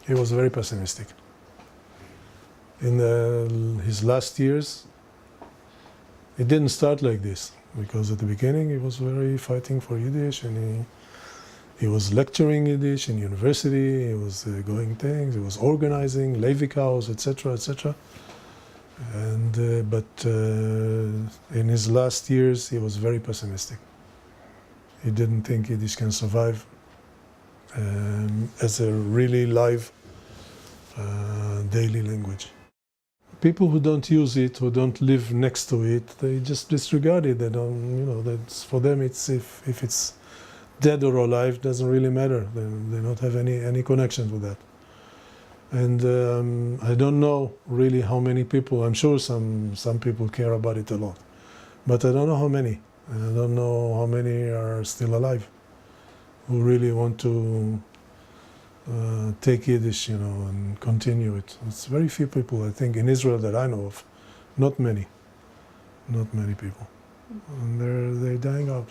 he was very pessimistic. In his last years, it didn't start like this, because at the beginning he was very fighting for Yiddish, and he was lecturing Yiddish in university, he was going things, he was organizing Levikaus, etc., etc. But in his last years, he was very pessimistic. He didn't think Yiddish can survive as a really live daily language. People who don't use it, who don't live next to it, they just disregard it. They don't, that's, for them, it's if it's dead or alive, doesn't really matter. They don't have any connection with that. And I don't know really how many people. I'm sure some people care about it a lot, but I don't know how many. And I don't know how many are still alive who really want to take Yiddish, and continue it. It's very few people, I think, in Israel that I know of. Not many people. And they're dying out.